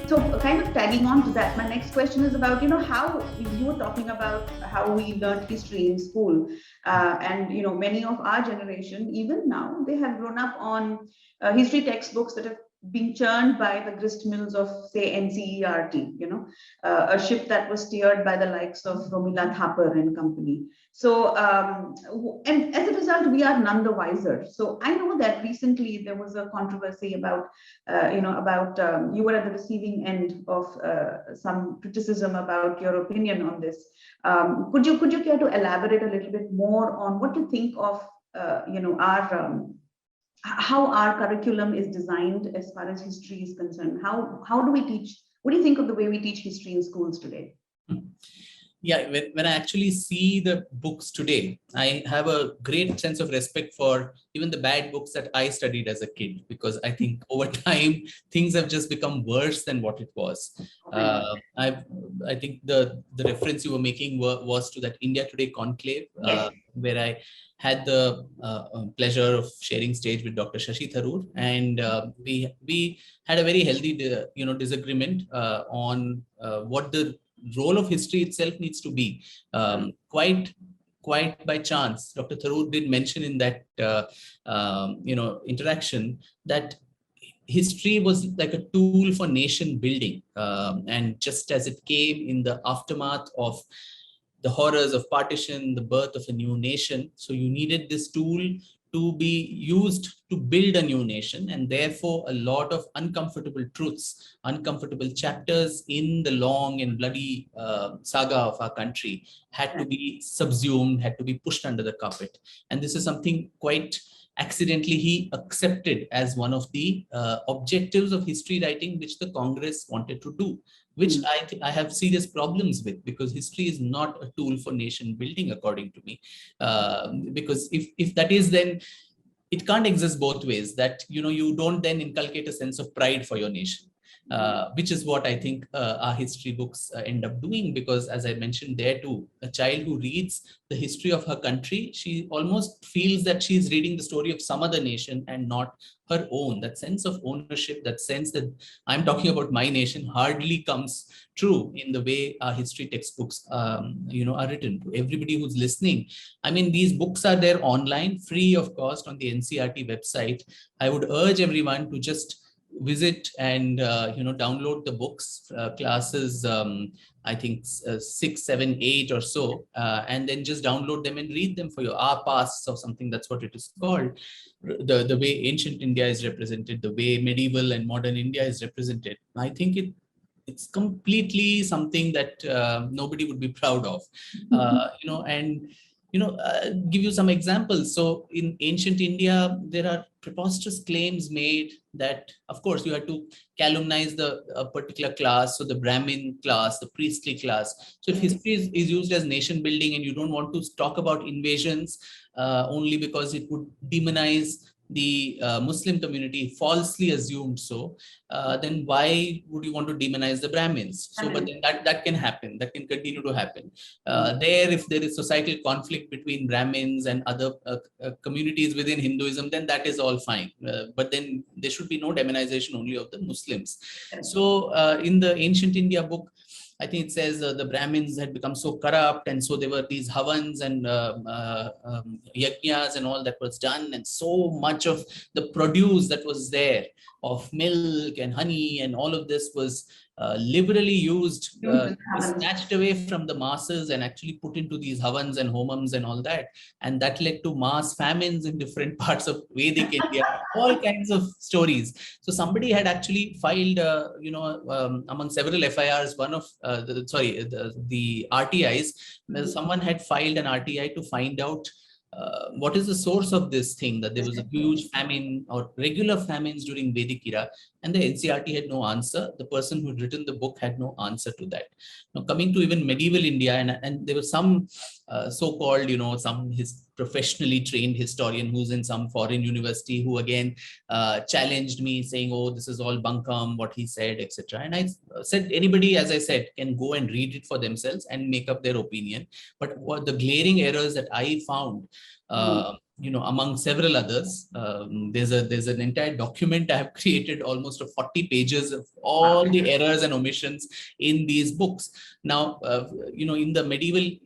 So kind of tagging on to that, my next question is about, how you were talking about how we learned history in school. And, many of our generation, even now, they have grown up on history textbooks that have been churned by the grist mills of, say, NCERT, a ship that was steered by the likes of Romila Thapar and company. So, and as a result, we are none the wiser. So I know that recently there was a controversy about you were at the receiving end of some criticism about your opinion on this. Could you care to elaborate a little bit more on what you think of our how our curriculum is designed as far as history is concerned? How do we teach? What do you think of the way we teach history in schools today? Yeah, when I actually see the books today, I have a great sense of respect for even the bad books that I studied as a kid, because I think over time, things have just become worse than what it was. I think the reference you were making was to that India Today conclave, Yes. where I had the pleasure of sharing stage with Dr. Shashi Tharoor, and we had a very healthy disagreement on what the role of history itself needs to be. Quite by chance, Dr. Tharoor did mention in that interaction that history was like a tool for nation building, and just as it came in the aftermath of the horrors of partition, the birth of a new nation, so you needed this tool to be used to build a new nation, and therefore a lot of uncomfortable truths, uncomfortable chapters in the long and bloody saga of our country had to be subsumed, had to be pushed under the carpet. And this is something quite accidentally he accepted as one of the objectives of history writing, which the Congress wanted to do, which I have serious problems with, because history is not a tool for nation building, according to me. Because if that is, then it can't exist both ways, that you don't then inculcate a sense of pride for your nation. Which is what I think our history books end up doing, because as I mentioned there too, a child who reads the history of her country, she almost feels that she's reading the story of some other nation and not her own. That sense of ownership, that sense that I'm talking about my nation, hardly comes true in the way our history textbooks are written. To everybody who's listening, I mean, these books are there online, free of cost, on the NCERT website. I would urge everyone to just visit and download the books, classes I think 6, 7, 8 or so, and then just download them and read them for your pasts or something. That's what it is called. The way ancient India is represented, the way medieval and modern India is represented, I think it's completely something that nobody would be proud of. Give you some examples. So in ancient India, there are preposterous claims made that, of course, you have to calumnize a particular class, so the Brahmin class, the priestly class. So if history is used as nation building, and you don't want to talk about invasions only because it would demonize the Muslim community, falsely assumed so, then why would you want to demonize the Brahmins? So, but then that can happen, that can continue to happen. If there is societal conflict between Brahmins and other communities within Hinduism, then that is all fine. But then there should be no demonization only of the Muslims. So in the ancient India book, I think it says the Brahmins had become so corrupt, and so there were these havans and yajnas and all that was done, and so much of the produce that was there of milk and honey and all of this was liberally used, snatched away from the masses and actually put into these havans and homams and all that. And that led to mass famines in different parts of Vedic India, all kinds of stories. So somebody had actually filed, among several FIRs, one of the RTIs, someone had filed an RTI to find out what is the source of this thing, that there was a huge famine or regular famines during Vedic era, and the NCERT had no answer. The person who had written the book had no answer to that. Now, coming to even medieval India, and there was some so-called, his professionally trained historian who's in some foreign university, who again challenged me, saying, oh, this is all bunkum, what he said, etc. And I said, anybody, as I said, can go and read it for themselves and make up their opinion. But what the glaring errors that I found among several others. There's an entire document I have created, almost of 40 pages of all the errors and omissions in these books. Now, in the medieval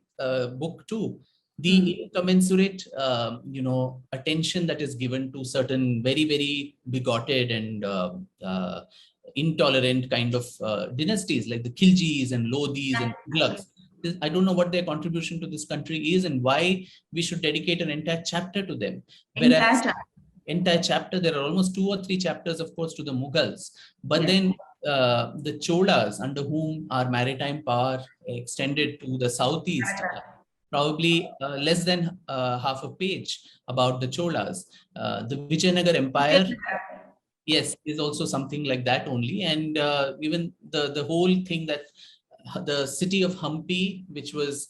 book too, the incommensurate, attention that is given to certain very, very bigoted and intolerant kind of dynasties like the Khiljis and Lodhis and Tughlaqs. I don't know what their contribution to this country is and why we should dedicate an entire chapter to them. Whereas entire chapter, there are almost 2 or 3 chapters, of course, to the Mughals. But then the Cholas, under whom our maritime power extended to the southeast, probably less than half a page about the Cholas. The Vijayanagar Empire, yes, is also something like that only. And even the whole thing that the city of Hampi, which was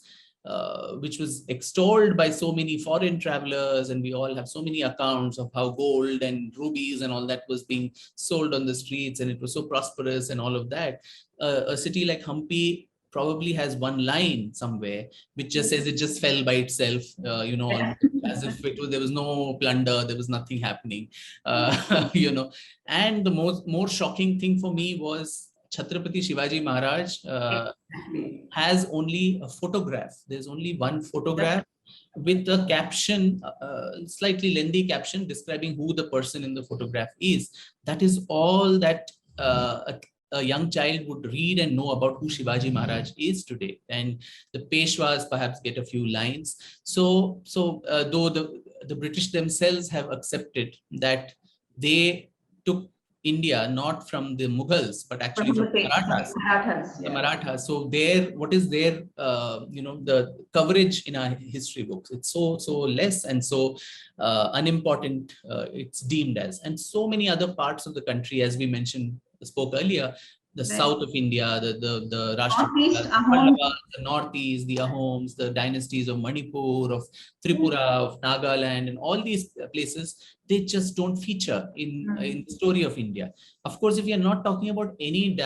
extolled by so many foreign travelers, and we all have so many accounts of how gold and rubies and all that was being sold on the streets, and it was so prosperous and all of that. A city like Hampi probably has one line somewhere which just says it just fell by itself, as if there was no plunder, there was nothing happening, And the more shocking thing for me was Chhatrapati Shivaji Maharaj has only a photograph. There's only one photograph with a caption, slightly lengthy caption describing who the person in the photograph is. That is all that a young child would read and know about who Shivaji Maharaj is today. And the Peshwas perhaps get a few lines. So though the British themselves have accepted that they took India not from the Mughals, but actually from the Marathas. The Marathas. So what is their, the coverage in our history books? It's so less and so unimportant. It's deemed as, and so many other parts of the country, as we spoke earlier. The south of India, the Rashtrakutas, the northeast, the Ahoms, the dynasties of Manipur, of Tripura, of Nagaland, and all these places, they just don't feature in the story of India. Of course, if you're not talking about any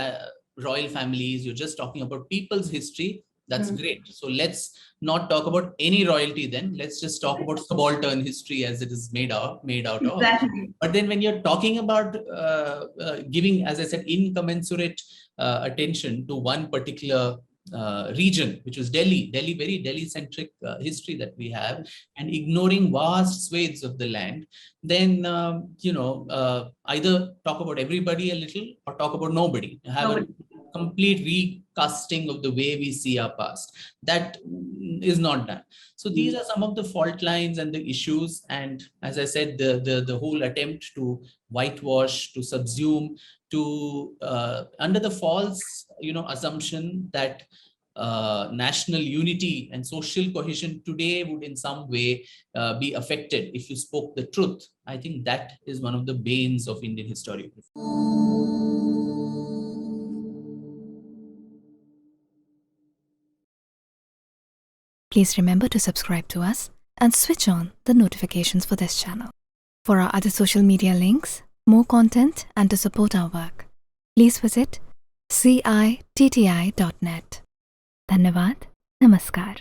royal families, you're just talking about people's history, that's great. So let's not talk about any royalty then. Let's just talk about subaltern history as it is made out of. But then when you're talking about giving, as I said, incommensurate attention to one particular region, which was Delhi, very Delhi-centric history that we have, and ignoring vast swathes of the land, then, either talk about everybody a little or talk about nobody. Have a complete recasting of the way we see our past. That is not done. So these are some of the fault lines and the issues. And as I said, the whole attempt to whitewash, to subsume, to under the false, assumption that national unity and social cohesion today would in some way be affected if you spoke the truth. I think that is one of the banes of Indian historiography. Please remember to subscribe to us and switch on the notifications for this channel. For our other social media links, more content, and to support our work, please visit citti.net. Dhanyavad. Namaskar.